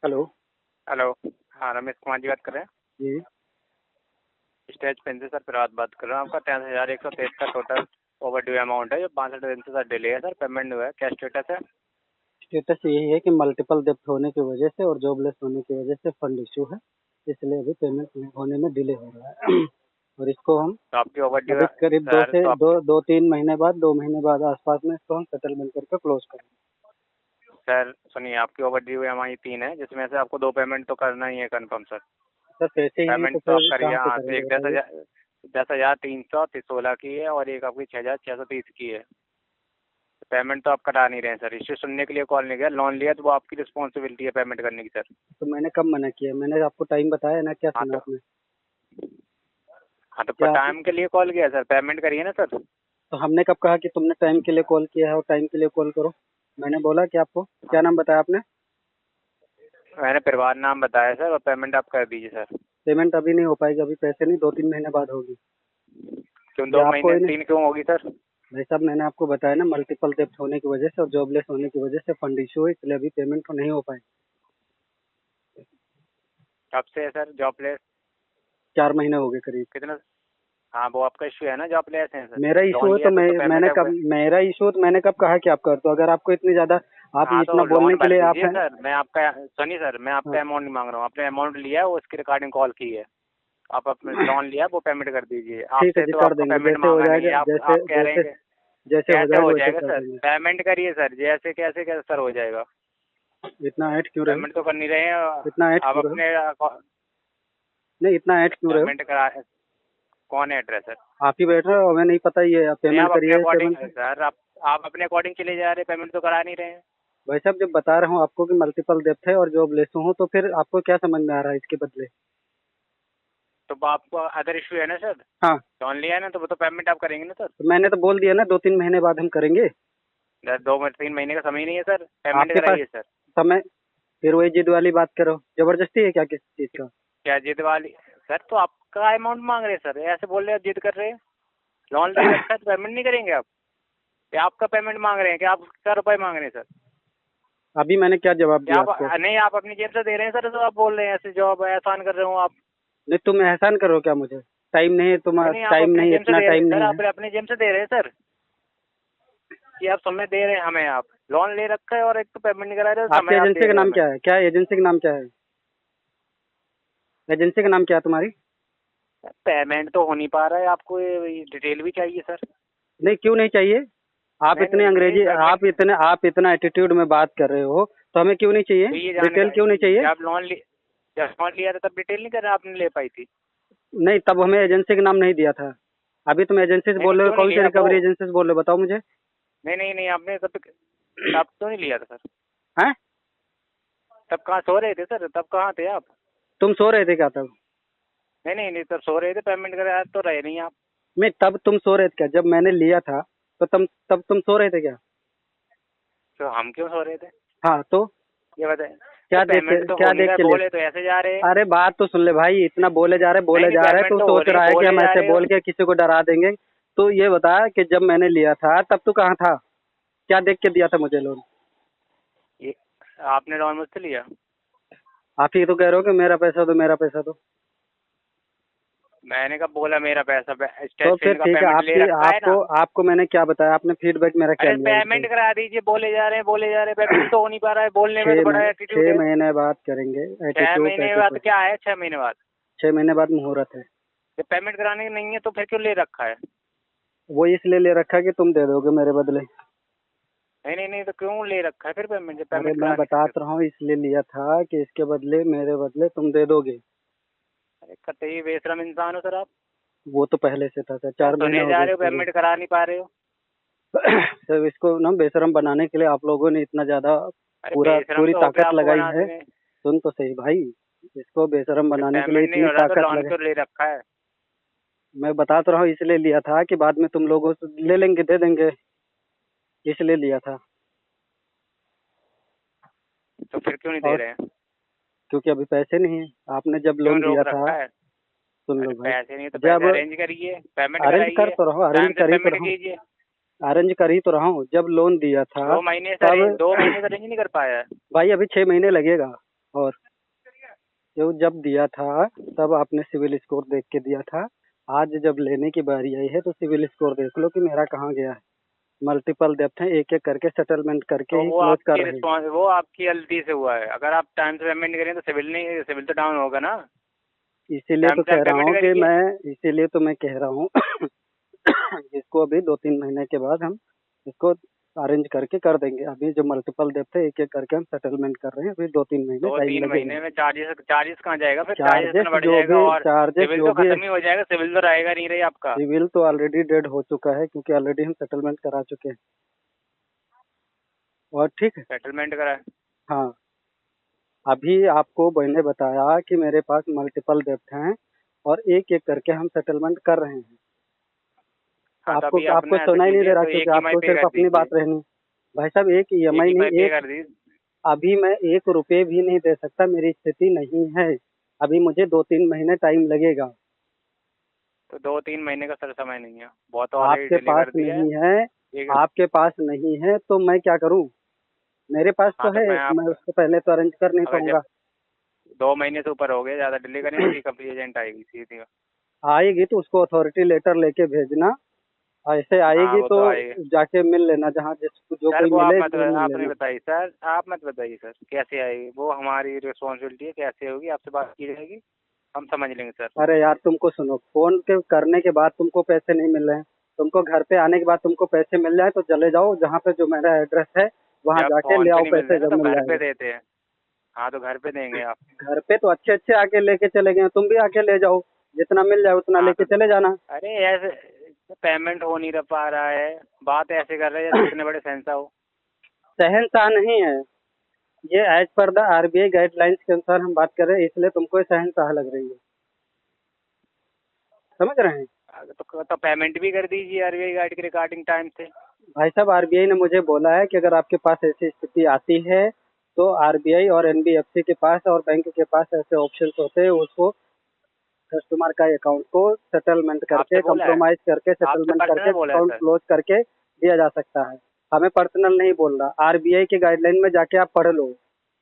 Hello. Hello. हाँ, रमेश कुमार जी बात कर रहे हैं। जी। स्टेज पेन से सर फिर बात कर रहा हूँ। आपका 13,123 का टोटल ओवर ड्यू अमाउंट है, जो 65 दिन से सर डिले है। सर पेमेंट हुआ है, क्या स्टेटस है? स्टेटस यही है कि मल्टीपल डेप्थ होने की वजह से और जॉबलेस होने की वजह से फंड इशू है, इसलिए अभी पेमेंट होने में डिले हो रहा है। और इसको हम तो आपकी ओवर ड्यू अभी है करीब दो सर। से तो दो आपकी दो तीन महीने बाद 2 महीने बाद आसपास में इसको हम सेटलमेंट करके क्लोज करेंगे। सर सुनिए, आपकी ओवर ड्यू EMI 3 है, जिसमें से आपको 2 पेमेंट तो करना ही है कंफर्म सर। सर पैसे ही नहीं तो पेमेंट तो आप फिर करिए। कहाँ से हाँ, तो करेंगे एक बताइए। 10,316 की है और एक आपकी 6,630 की है। पेमेंट तो आप करा नहीं रहे हैं सर। इश्यू सुनने के लिए कॉल नहीं किया। लोन लिया तो वो आपकी रिस्पॉन्सिबिलिटी है पेमेंट करने की सर। तो मैंने कब मना किया? मैंने आपको टाइम बताया ना, क्या हाँ सुना तो आपने? हाँ तो क्या आप? टाइम के लिए कॉल किया सर, पेमेंट करिए ना सर। तो हमने कब कहा कि तुमने टाइम के लिए कॉल किया है और टाइम के लिए कॉल करो? मैंने बोला कि आपको क्या नाम बताया आपने? मैंने परिवार नाम बताया सर, और पेमेंट आप कर दीजिए सर। पेमेंट अभी नहीं हो पाएगी, अभी पैसे नहीं, 2-3 महीने बाद होगी। क्यों ये 2 आपको महीने ही नहीं। 3 क्यों होगी सर? भाई साहब, मैंने आपको बताया ना, मल्टीपल डेप्थ होने की वजह से और जॉबलेस होने की वजह से फंड इशू है, इसलिए अभी पेमेंट तो नहीं हो पाए। कब से है सर जॉबलेस? 4 महीने हो गए करीब। कितना? हाँ, वो आपका इश्यू है ना, जॉबलेस है सर। मेरा इशू लोन है लिया तो तो पेमेंट मैंने कब, आपका। मेरा इशू है तो मैंने कब कहा कि आप कर दो? अगर आपको इतनी ज्यादा, आप हाँ इतना तो बोलने लोन के भर लिए आप दीजिए हैं। सर। मैं आपका सुनिए सर, मैं हाँ। आपका अमाउंट नहीं मांग रहा हूँ। आपने अमाउंट लिया है, वो उसके रिगार्डिंग कॉल की है। आप अपने लोन लिया, वो पेमेंट कर दीजिए। ठीक है आपसे जी, तो कर आपका देंगे, पेमेंट जैसे हो मांगा नहीं है। जाएगा, आप जैसे कह रहे हैं जैसे कि जैसे हो कैसे जाएगा हो वैसे जाएगा कर सर? देंगे। पेमेंट करिए सर। जैसे कैसे कैसे सर हो जाएगा? इतना ऐड क्यों रहे हो? पेमेंट तो कर नहीं रहे हैं। इतना ऐड आप क्यों रहे हो? अपने नहीं, इतना ऐड क्यों रहे हो? पेमेंट करा। कौन है एड्रेस सर? आप ही बैठ रहे हो, हमें नहीं पता, ये आप नहीं, पेमेंट आप अपने करिए अकॉर्डिंग पेमेंट। सर, आप अपने अकॉर्डिंग चले जा रहे हैं, पेमेंट तो करा नहीं रहे हैं। भाई साहब, जब बता रहा हूँ आपको कि मल्टीपल डेप्थ है और जॉबलेस हूँ, तो फिर आपको क्या समझ में आ रहा है इसके बदले? तो आपको अदर इशू है ना सर? हाँ। लोन लिया है ना, तो वो तो पेमेंट आप करेंगे ना सर। तो मैंने तो बोल दिया ना, 2-3 महीने बाद हम करेंगे। 2 3 महीने का समय ही नहीं है सर। पेमेंट आपके पास कराइए सर। समय, फिर वही जिद वाली बात करो। जबरदस्ती है क्या किस चीज का? क्या जिद वाली? सर तो आपका अमाउंट मांग रहे हैं सर, ऐसे बोल रहे हैं, जिद कर रहे हैं। लोन ले रखा है तो पेमेंट नहीं करेंगे आप? या आपका पेमेंट मांग रहे हैं कि आप क्या रुपए मांग रहे हैं सर? अभी मैंने क्या जवाब या दिया आप आपको? नहीं, आप अपनी जेब से दे रहे हैं सर, तो आप बोल रहे हैं ऐसे जॉब एहसान कर रहे हो आप। नहीं, तुम एहसान करो क्या मुझे? टाइम नहीं है तुम्हारा? नहीं, आप टाइम अपनी नहीं, जेब से इतना दे रहे टाइम हैं सर। नहीं है। आप अपनी जेब से दे रहे हैं सर, कि आप समय दे रहे हैं हमें। आप लोन ले रखा है और एक तो पेमेंट नहीं करा रहे हो, आपकी समय आप एजेंसी दे का रहे हो नाम हमें। क्या है? क्या एजेंसी का नाम क्या है? एजेंसी का नाम क्या है तुम्हारी? पेमेंट तो हो नहीं पा रहा है। आपको ये डिटेल भी चाहिए सर? नहीं, क्यों नहीं चाहिए? आप नहीं इतने नहीं नहीं अंग्रेजी, पेमेंट। आप इतना एटीट्यूड में बात कर रहे हो, तो हमें क्यों नहीं चाहिए? तो ये डिटेल क्यों नहीं चाहिए? जब लोन लिया था तब डिटेल नहीं कर रहा, आपने ले पाई थी? नहीं, तब हमें एजेंसी का नाम नहीं दिया था। अभी तुम एजेंसी से नहीं बोल नहीं, रहे हो, क्यों नहीं कौन सी लिया वो? रिकवरी एजेंसी से बोल रहे हो, बताओ मुझे। नहीं नहीं नहीं, आपने तब क्यों नहीं लिया था सर? हैं? तब कहाँ सो रहे थे सर? तब कहाँ थे आप? तुम सो रहे थे क्या तब? नहीं नहीं नहीं, तब सो रहे थे। पेमेंट करा तो रहे नहीं आप। नहीं, तब तुम सो रहे थे क्या जब मैंने लिया था? तो तब तुम सो रहे थे क्या? तो हम क्यों सो रहे थे? हाँ तो ये बताए। तो पेमेंट तो हो नहीं रहा, क्या देख के ले? बोले तो ऐसे जा रहे हैं। अरे बात तो सुन ले भाई, इतना नहीं बोले नहीं, जा रहे पेमेंट तू तो हो सोच रही, रहा है कि बोले हम जा ऐसे रहे हो। बोल के किसी को डरा देंगे। तो ये बता कि जब मैंने लिया था तब तू कहाँ था? क्या देख के दिया था मुझे लोन? ये आपने लोन मुझसे लिया? आप ही तो कह रहे हो कि मेरा पैसा दो, मेरा पैसा दो। मैंने कब बोला मेरा पैसा? तो स्टेट फिर पेन का ठीक है, पेमेंट ले आपकी रखा है आपको ना। आपको मैंने क्या बताया? आपने फीडबैक मेरा क्या अरे लिया इस पे? पेमेंट करा दीजिए, बोले जा रहे हैं, बोले जा रहे हैं। पेमेंट तो हो नहीं पा रहा है। बोलने में तो बड़ा एटीट्यूड छः है। महीने बाद करेंगे। 6 महीने बाद एटीट्यूड। क्या है? 6 महीने बाद? 6 महीने बाद मुहूर्त है। जब पेमेंट कराने की नहीं है तो फिर क्यों ले रखा है? वो इसलिए ले रखा है कि तुम दे दोगे मेरे बदले। नहीं नहीं नहीं, तो क्यों ले रखा है फिर पेमेंट, जब अरे पेमेंट मैं करा नहीं बता सकते तो तो? रहा हूँ, इसलिए लिया था कि इसके बदले, मेरे बदले तुम दे दोगे। अरे कतई बेशरम इंसान हो सर आप। वो तो पहले से था सर, क्या 4 महीने सुने हो जा गए रहे हो, इसको भी। पेमेंट करा नहीं पा रहे हो? सर, इसको ना बेशरम बनाने के लिए आप लोगों ने इतना ज्यादा अरे बेशरम पूरी तो हो गया ताकत आपको लगाई बनाने है। में। सुन तो सही भाई, इसको बेशरम जब बनाने के लिए पेमेंट नहीं इतनी हो रहा तो ताकत लोन लगा। क्यों ले रखा है? मैं बता तो रहा हूँ, इसलिए लिया था कि बाद में तुम लोगों से ले लेंगे, दे देंगे, इसलिए लिया था। तो फिर क्यों नहीं दे और रहे हैं? क्योंकि अभी पैसे नहीं है। आपने जब क्यों लोन रोक दिया था, रखा है? सुन लो अरे भाई, पैसे नहीं तो पैसे जब अरेंज करिए, पेमेंट अरेंज कर कराइए, तो रहा हूँ, टाइम से पेमेंट कीजिए। अरेंज कर ही तो रहा हूँ। जब लोन दिया था 2 महीने से तब 2 महीने से अरेंज नहीं कर पाया है। भाई अभी 6 महीने लगेगा। और जो जब दिया था तब आपने सिविल स्कोर देख के दिया था। आज जब लेने की बारी आई है तो सिविल स्कोर देख लो कि मेरा कहाँ गया है। मल्टीपल डेप्थ है, एक एक करके सेटलमेंट करके तो ही क्लोज कर रहे हैं। वो आपकी गलती से हुआ है। अगर आप टाइम से पेमेंट नहीं करेंगे तो सिविल तो डाउन होगा ना। इसीलिए टाइम तो से कह आप रहा पेमेंट हूँ कि करेंगे। इसीलिए तो मैं कह रहा हूँ इसको अभी 2-3 महीने के बाद हम इसको अरेंज करके कर देंगे। अभी जो मल्टीपल डेप्थ है एक एक करके हम सेटलमेंट कर रहे हैं, अभी 2-3 महीने दो टाइम तीन लगेगा। महीने में चार्जेस चार्जेस कहाँ जाएगा? फिर चार्जेस चार्जेस इतना बढ़ जो जाएगा भी और चार्जेस सिविल जो तो भी खत्म ही हो जाएगा। सिविल तो रहेगा नहीं रही आपका। सिविल तो ऑलरेडी डेड हो चुका है क्योंकि ऑलरेडी हम सेटलमेंट करा चुके हैं। और ठीक है। सेटलमेंट करा है। हाँ, अभी आपको मैंने बताया कि मेरे पास मल्टीपल डेप्थ हैं और एक एक करके हम सेटलमेंट कर रहे हैं। तो हाँ, तो आपको अभी आपको आपने ऐसे सुना ही नहीं दे कीजिए रहा तो क्योंकि एक ईएमआई आपको पे सिर्फ कर अपनी दीजिए। बात रहनी। भाई साहब एक एक ईएमआई ईएमआई नहीं, पे एक कर दीजिए। अभी मैं 1 रुपये भी नहीं दे सकता, मेरी स्थिति नहीं है। अभी मुझे 2-3 महीने टाइम लगेगा। तो 2-3 महीने का सर समय नहीं है, बहुत ऑलरेडी आपके डिले पास कर दिया है। नहीं है, एक आपके पास नहीं है तो मैं क्या करूं? मेरे पास हाँ, तो तो है, मैं मैं आपका उसको पहले तो अरेंज कर नहीं अगर जब पाऊंगा। 2 महीने से ऊपर हो गए, ज़्यादा डिले करेंगे तो कंपनी एजेंट आएगी सीधी। आएगी तो उसको अथॉरिटी लेटर लेके भेजना। ऐसे हाँ, आएगी वो तो तो आएगी। जाके मिल लेना, जहाँ जिसको जो सर कोई वो मिले वो मिल आप नहीं लेना। बताइए सर, आप मत बताइए सर कैसे आएगी। वो हमारी रिस्पॉन्सिबिलिटी है, कैसे होगी आपसे बात की जाएगी, हम समझ लेंगे सर। अरे यार तुमको सुनो, फोन के करने के बाद तुमको पैसे नहीं मिल रहे हैं, तुमको घर पे आने के बाद तुमको पैसे मिल जाए तो चले जाओ जहाँ पे जो मेरा एड्रेस है वहाँ जब जाके फोन ले पे आओ नहीं मिलते पैसे ना जब तो मिल घर पे जाएगा। देते हैं। हाँ, तो घर पे देंगे आप। घर पे तो अच्छे अच्छे आके लेके चले गए, तुम भी आके ले जाओ, जितना मिल जाए उतना हाँ, लेके चले जाना। अरे ऐसे पेमेंट हो नहीं पा रहा है, बात ऐसे कर रहे हैं जैसे इतने बड़े संस्था हो। शहंशाह नहीं है ये, as per the RBI guidelines के अनुसार हम बात कर रहे हैं, इसलिए तुमको ये शहंशाह लग रही है। समझ रहे हैं? तो पेमेंट भी कर दीजिए आरबीआई गाइड के रिगार्डिंग टाइम से। भाई साहब आरबीआई ने मुझे बोला है कि अगर आपके पास ऐसी स्थिति आती है तो आरबीआई और एनबीएफसी के पास और बैंक के पास ऐसे ऑप्शंस होते हैं, उसको कस्टमर का अकाउंट को सेटलमेंट करके आपसे बोला है? कंप्रोमाइज करके आपसे सेटलमेंट करके पर्सनल बोला है अकाउंट सर? क्लोज करके दिया जा सकता है। हमें पर्सनल नहीं बोल रहा, आरबीआई के गाइडलाइन में जाके आप पढ़ लो।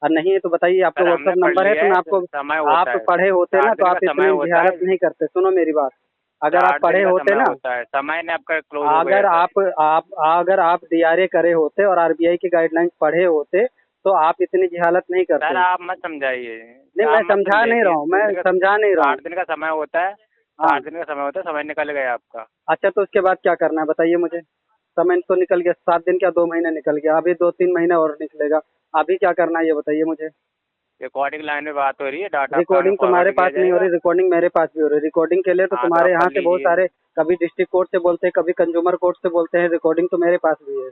और नहीं है तो बताइए, आपका सर हमने व्हाट्सअप पढ़ नंबर है लिया तो मैं है, आपको, समय होता आप है। पढ़े होते ना 4 तो दिन का आप समय इतनी होता जिहालत है। नहीं करते। सुनो मेरी बात, अगर आप 4 पढ़े दिन का होते समय ना, होता है, समय ने आपका क्लोज हो गया है सर। अगर आप डीआरए करे होते और आरबीआई की गाइडलाइंस पढ़े होते तो आप इतनी जिहालत नहीं सर करते। आप मत समझाइए। नहीं मैं आप मत समझा समझाइए, नहीं रहा हूँ, मैं समझा नहीं रहा हूँ। 60 दिन का समय होता है। हाँ, 60 दिन का समय होता है, समय निकल गया आपका। अच्छा तो उसके बाद क्या करना है बताइए मुझे। समय तो निकल गया, 7 दिन क्या 2 महीने निकल गया, अभी 2-3 महीने और निकलेगा। अभी क्या करना है ये बताइए मुझे। रिकॉर्डिंग लाइन में बात हो रही है, डाटा आपका हमें रिकॉर्डिंग तुम्हारे फॉरवर्ड पास किया नहीं हो जाएगा। रही, रिकॉर्डिंग मेरे पास भी हो रही है। रिकॉर्डिंग के लिए तो हाँ, तो तुम्हारे आप कर यहाँ से बहुत लीजिए। सारे, कभी डिस्ट्रिक्ट कोर्ट से बोलते हैं, कभी कंज्यूमर कोर्ट से बोलते हैं, रिकॉर्डिंग तो मेरे पास भी है।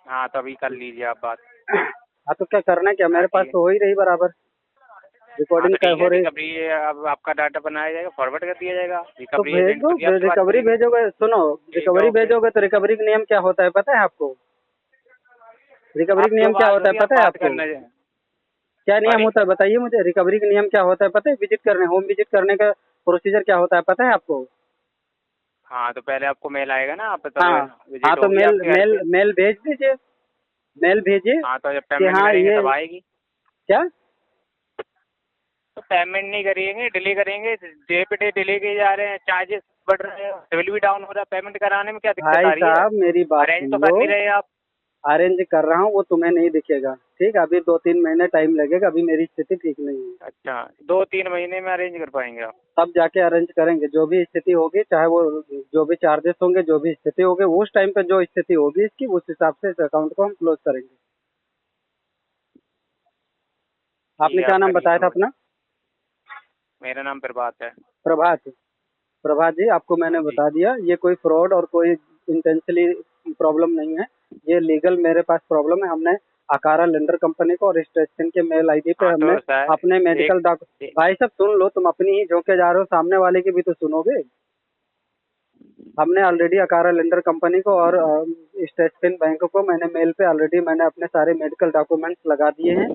हाँ, तो अभी कर लीजिए आप बात। हाँ तो क्या करना है, क्या हाँ, मेरे पास ठीक है। तो हो ही रही बराबर हाँ, रिकॉर्डिंग तो का ठीक हो है, रही। रिकवरी अब आपका डाटा बनाया जाएगा, फॉरवर्ड कर दिया जाएगा। तो रिकवरी भेज एजेंट दो, खुद ही आपसे बात रिकवरी करेंगे। भेजोगे, सुनो, ठीक है, रिकवरी ओके। भेजोगे तो रिकवरी का नियम क्या होता है पता है आपको? रिकवरी आप का जो नियम क्या बात हो होता है रही है आप पता है बात आपको? करना है। क्या नियम सॉरी। होता है बताइए मुझे, रिकवरी का नियम क्या होता है पता है? विजिट करने, होम विजिट करने का प्रोसीजर क्या होता है पता है आपको? हाँ, तो पहले आपको मेल आएगा ना, आप तब हाँ, हाँ विजिट तो होगी मेल आपके घर मेल पे। मेल भेज दीजिए, मेल भेजिए हाँ, तो जब कि पेमेंट हाँ करेंगे ये तब आएगी। क्या। तो पेमेंट नहीं करेंगे, डिले करेंगे, डे पे डे डिले किए जा रहे हैं, चार्जेस बढ़ रहे हैं, सिविल भी डाउन हो रहा है। पेमेंट कराने में क्या दिक्कत भाई आ रही है? साहब मेरी बात अरेंज सुन तो कर लो, नहीं रहे आप। अरेंज कर रहा हूँ वो तुम्हें नहीं दिखेगा, ठीक है? अभी 2-3 महीने टाइम लगेगा, अभी मेरी स्थिति ठीक नहीं है। अच्छा, 2-3 महीने में अरेंज कर पाएंगे आप? तब जाके अरेंज करेंगे, जो भी स्थिति होगी, चाहे वो जो भी चार्जेस होंगे, जो भी स्थिति होगी, उस टाइम पे जो स्थिति होगी इसकी, उस हिसाब से इस अकाउंट को हम क्लोज करेंगे। ठीक आपने है, क्या आप नाम करिए बताया था नोट। अपना? मेरा नाम प्रभात है। प्रभात। प्रभात जी, आपको हाँ मैंने जी। बता दिया, ये कोई फ्रॉड और कोई इंटेंशनली प्रॉब्लम नहीं है। ये लीगल मेरे पास प्रॉब्लम है। हमने अकारा लेंडर कंपनी को और स्टेशन के मेल आईडी पे हाँ, हमने तो सर अपने एक मेडिकल डॉक्यूमेंट, भाई साहब सुन लो, तुम अपनी ही झोंके जा रहे हो, सामने वाले की भी तो सुनोगे। हमने ऑलरेडी अकारा लेंडर कंपनी को और स्टेट बैंक को मैंने मेल पे ऑलरेडी मैंने अपने सारे मेडिकल डॉक्यूमेंट्स लगा दिए हैं।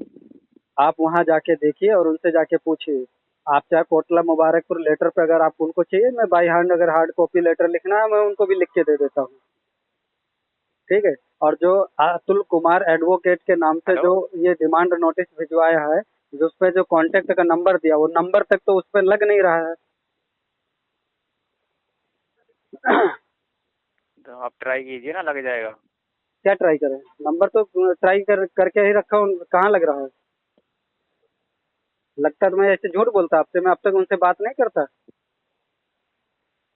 आप वहाँ जाके देखिए और उनसे जाके पूछिए। आप चाहे कोटला मुबारकपुर लेटर पे अगर आप उनको चाहिए, मैं बाई हैंड अगर हार्ड कॉपी लेटर लिखना है मैं उनको भी लिख के दे देता हूँ। ठीक है। और जो अतुल कुमार एडवोकेट के नाम से हेलो। जो ये डिमांड नोटिस भिजवाया है, जो उस पे जो कांटेक्ट का नंबर दिया, वो नंबर तक तो उस पे लग नहीं रहा है। तो आप ट्राई कीजिए ना, लग जाएगा। क्या ट्राई करें? नंबर तो ट्राई करके ही रखा हूँ, कहाँ लग रहा है? लगता तो मैं ऐसे झूठ बोलता आपसे, मैं अब तक उनसे बात नहीं करता।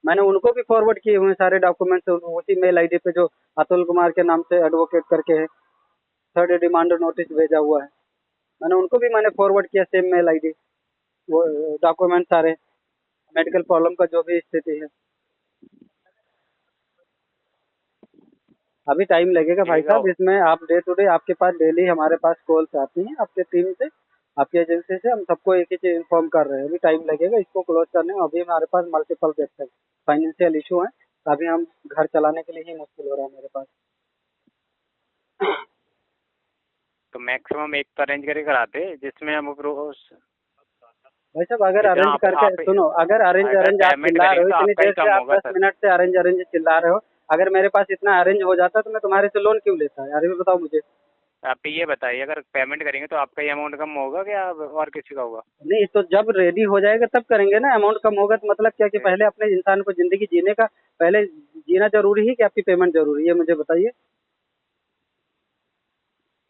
मैंने उनको भी फॉरवर्ड किए हुए हैं सारे डॉक्यूमेंट्स उसी मेल आईडी पे जो अतुल कुमार के नाम से एडवोकेट करके है, थर्ड डिमांड नोटिस भेजा हुआ है। मैंने फॉरवर्ड किया सेम मेल आईडी, वो डॉक्यूमेंट सारे, मेडिकल प्रॉब्लम का जो भी स्थिति है। अभी टाइम लगेगा भाई ठीक है। साहब इसमें। आप डे टू डे आपके पास डेली हमारे पास कॉल्स आती हैं आपके टीम से, आपकी एजेंसी से। हम सबको एक ही चीज इन्फॉर्म कर रहे हैं, अभी टाइम लगेगा इसको क्लोज करने में। अभी हमारे पास मल्टीपल केसेस फाइनेंशियल इशू है, अभी हम घर चलाने के लिए ही मुश्किल हो रहा है मेरे पास। तो मैक्सिमम एक तो अरेंज करके कराते, जिसमें हम भाई साहब अगर जितना अरेंज करके आप सुनो, अगर अरेंज अगर अरेंज आप पेमेंट चिल्ला रहे करेंगे हो तो इतनी आपका ही देर से, कम आप होगा 10 सर। मिनट से अरेंज अरेंज चिल्ला रहे हो। अगर मेरे पास इतना अरेंज हो जाता तो मैं तुम्हारे से लोन क्यों लेता यार, ये बताओ मुझे। आप ये बताइए, अगर पेमेंट करेंगे तो आपका ही अमाउंट कम होगा क्या और किसी का होगा? नहीं तो जब रेडी हो जाएगा तब करेंगे ना। अमाउंट कम होगा तो मतलब क्या कि पहले अपने इंसान को जिंदगी जीने का, पहले जीना जरूरी है कि आपकी पेमेंट जरूरी है, मुझे बताइए।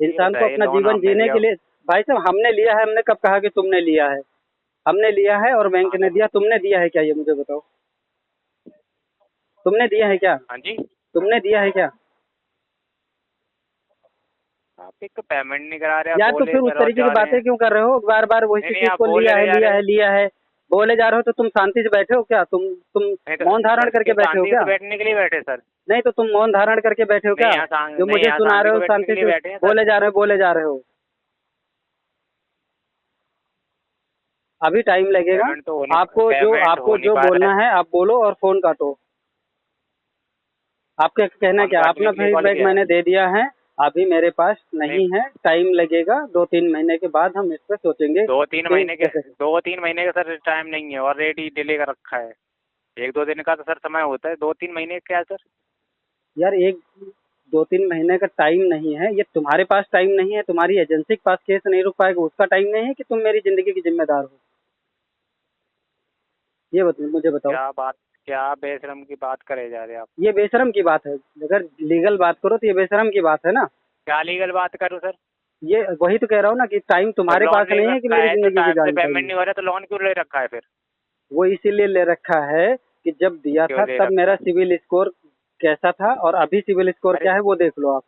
ये इंसान को बताइए, अपना लोन जीवन हमने जीने लिया। के लिए, भाई साहब हमने लिया है, हमने कब कहा कि तुमने लिया है? हमने लिया है और बैंक हाँ ने तो दिया, तुमने दिया है क्या ये मुझे बताओ? तुमने दिया है क्या? हाँ जी। तुमने दिया है क्या? आप एक तो पेमेंट नहीं करा रहे, आप यार तो बोले फिर उस जा तरीके की जा रहे बातें हैं। क्यों कर रहे हो बार बार नहीं वही नहीं, चीज आप को? बोले लिया है जा लिया रहे है हैं। लिया है बोले जा रहे हो, तो तुम शांति से बैठे हो क्या? तुम नहीं तो मौन धारण सर, करके क्यों बैठे हो शांति क्या? से बैठने के लिए बैठे सर? नहीं तो तुम मौन धारण करके बैठे हो क्या? जो नहीं मुझे यहाँ सुना शांति रहे से हो बैठने के शांति लिए से बैठे हैं सर। बोले जा रहे हो। अभी टाइम लगेगा। पेमेंट आपको हो नहीं जो पा रहा बोलना है। है आप बोलो और फोन काटो। आपका कहना फोन क्या? काटने अपना के लिए कॉल फीडबैक किया है। मैंने दे दिया है, अभी मेरे पास नहीं, नहीं है, टाइम लगेगा 2-3 महीने के बाद हम इस पर सोचेंगे कि कैसे। 2-3 महीने का सर टाइम नहीं है, ऑलरेडी डिले कर रखा है। 1-2 दिन का तो सर समय होता है, 2-3 महीने क्या सर? यार 1-2-3 महीने का टाइम नहीं है, ये तुम्हारे पास टाइम नहीं है, तुम्हारी एजेंसी के पास केस नहीं रुक पाएगा उसका टाइम नहीं है, कि तुम मेरी जिंदगी की जिम्मेदार हो? ये मुझे बताओ। क्या बेशरम की बात करे जा रहे हैं आप? ये बेशरम की बात है? अगर लीगल बात करो तो ये बेशरम की बात है ना। क्या लीगल बात करूं सर? ये वही तो कह रहा हूँ ना कि टाइम तो तुम्हारे लोन पास ले नहीं है कि रखा मेरी है तो जिंदगी की टाइम से पेमेंट जानकारी। नहीं हो रहा, तो लोन क्यों ले रखा है फिर? वो इसीलिए ले रखा है कि जब दिया क्यों था ले तब रखा मेरा है? सिविल स्कोर कैसा था और अभी सिविल स्कोर अरे क्या है वो देख लो आप।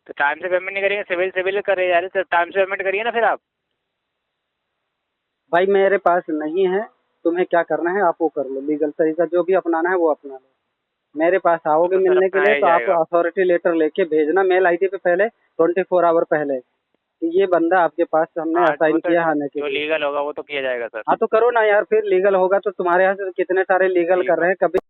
तो टाइम से पेमेंट नहीं करेंगे, सिविल सिविल करे जा रहे सर, टाइम से पेमेंट करिए ना फिर आप। भाई मेरे पास नहीं है, तुम्हें क्या करना है आप वो कर लो, लीगल तरीका जो भी अपनाना है वो अपना लो। मेरे पास आओगे तो सर मिलने के अपना आ लिए ही तो आप जाएगा। अथॉरिटी लेटर लेके भेजना मेल आईडी पे पहले, 24 आवर पहले, कि ये बंदा आपके पास हमने हाँ, वो असाइन तो किया आने के जो लिए। लीगल होगा वो तो किया जाएगा सर। हाँ तो करो ना यार, फिर लीगल होगा तो तुम्हारे यहाँ से कितने सारे लीगल ठीक कर है। रहे हैं, कभी